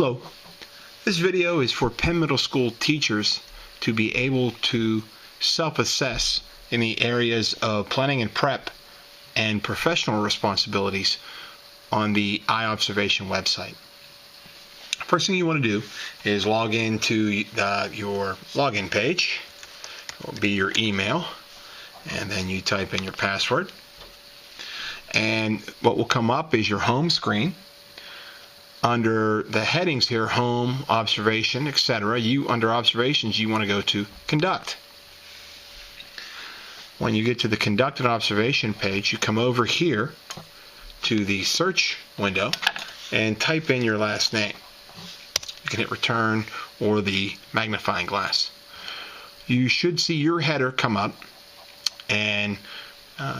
Hello. This video is for Penn Middle School teachers to be able to self-assess in the areas of planning and prep and professional responsibilities on the iObservation website. First thing you want to do is log into your login page. It will be your email, and then you type in your password. And what will come up is your home screen. Under the headings here, home, observation, etc., under observations, you want to go to conduct. When you get to the conduct and observation page, you come over here to the search window and type in your last name. You can hit return or the magnifying glass. You should see your header come up, and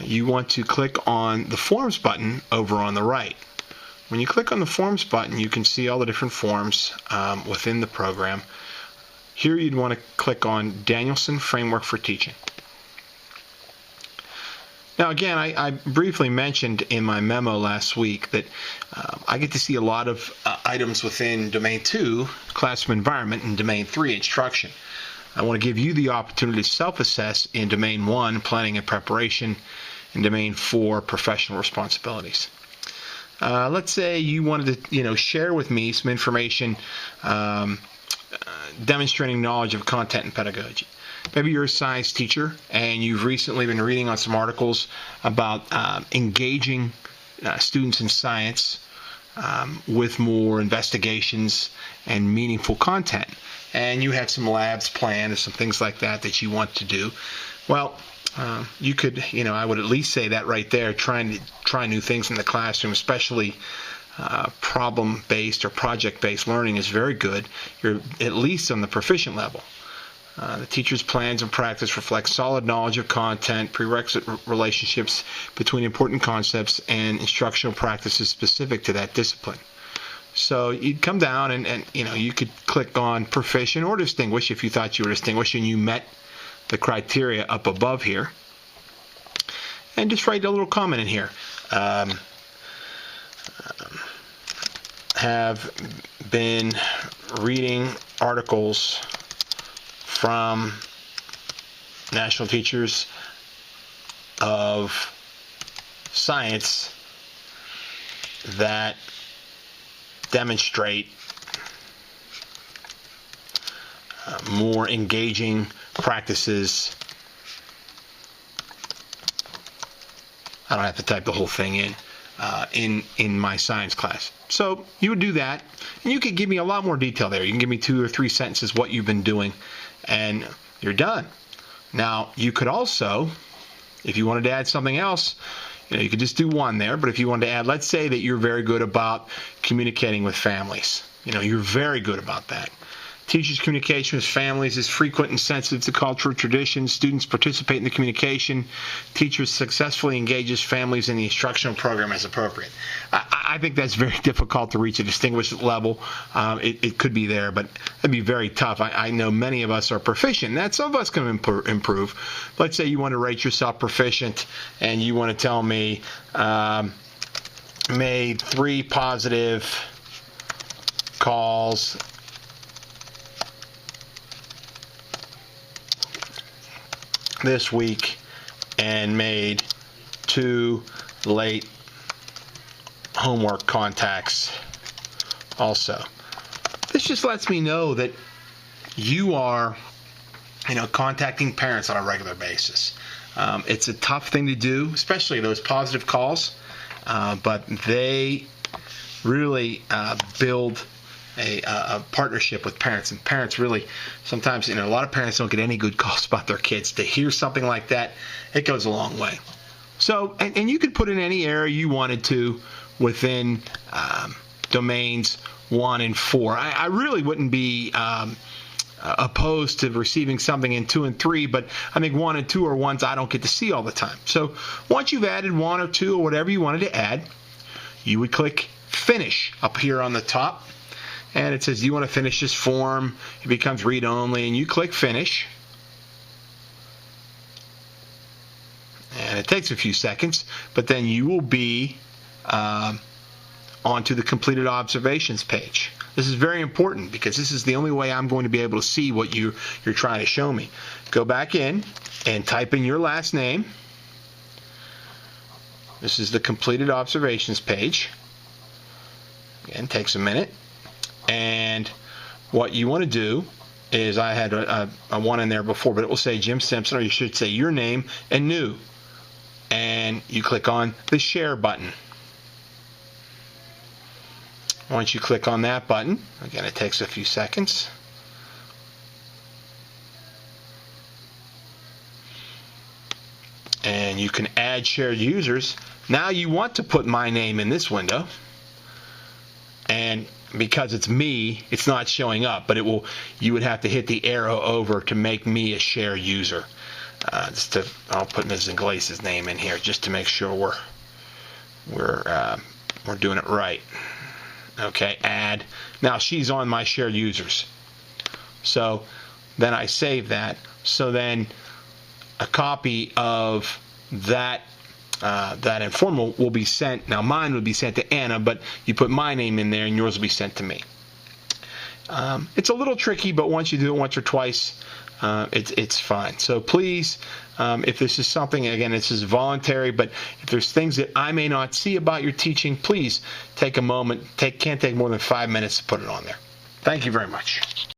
you want to click on the forms button over on the right. When you click on the forms button, you can see all the different forms within the program. Here you'd want to click on Danielson Framework for Teaching. Now again, I briefly mentioned in my memo last week that I get to see a lot of items within Domain 2, Classroom Environment, and Domain 3, Instruction. I want to give you the opportunity to self-assess in Domain 1, Planning and Preparation, and Domain 4, Professional Responsibilities. Let's say you wanted to, share with me some information demonstrating knowledge of content and pedagogy. Maybe you're a science teacher and you've recently been reading on some articles about engaging students in science with more investigations and meaningful content. And you had some labs planned or some things like that you want to do. Well, you could, I would at least say that right there, trying to try new things in the classroom, especially problem-based or project-based learning is very good. You're at least on the proficient level. The teacher's plans and practice reflect solid knowledge of content, prerequisite relationships between important concepts, and instructional practices specific to that discipline. So you'd come down and you could click on proficient or distinguished if you thought you were distinguished and you met the criteria up above here, and just write a little comment in here. Have been reading articles from national teachers of science that demonstrate more engaging practices. I don't have to type the whole thing in my science class. So you would do that, and you could give me a lot more detail there. You can give me 2 or 3 sentences what you've been doing, and you're done. Now you could also, if you wanted to add something else, you could just do one there. But if you wanted to add, let's say that you're very good about communicating with families. You're very good about that. Teachers' communication with families is frequent and sensitive to cultural traditions. Students participate in the communication. Teachers successfully engages families in the instructional program as appropriate. I think that's very difficult to reach a distinguished level. It could be there, but it'd be very tough. I know many of us are proficient. That some of us can improve. Let's say you want to rate yourself proficient, and you want to tell me made 3 positive calls this week and made 2 late homework contacts also. This just lets me know that you are contacting parents on a regular basis. It's a tough thing to do, especially those positive calls, but they really build a partnership with parents, and parents really sometimes, a lot of parents don't get any good calls about their kids. To hear something like that, it goes a long way. So, and you could put in any area you wanted to within domains 1 and 4. I really wouldn't be opposed to receiving something in 2 and 3, but I think 1 and 2 are ones I don't get to see all the time. So once you've added 1 or 2 or whatever you wanted to add, you would click Finish up here on the top. And it says, do you want to finish this form? It becomes read-only, and you click Finish. And it takes a few seconds, but then you will be onto the completed observations page. This is very important because this is the only way I'm going to be able to see what you're trying to show me. Go back in and type in your last name. This is the completed observations page. Again, takes a minute. And what you want to do is, I had a one in there before, but it will say Jim Simpson, or you should say your name and new. And you click on the share button. Once you click on that button, again, it takes a few seconds. And you can add shared users. Now you want to put my name in this window. And because it's me, it's not showing up, but you would have to hit the arrow over to make me a share user. I'll put Mrs. Inglace's name in here just to make sure we're doing it right. Okay, add. Now she's on my shared users. So then I save that. So then a copy of that informal will be sent. Now mine would be sent to Anna, but you put my name in there and yours will be sent to me. It's a little tricky, but once you do it once or twice, it's fine. So please, if this is something, again, this is voluntary, but if there's things that I may not see about your teaching, please take a moment. Can't take more than 5 minutes to put it on there. Thank you very much.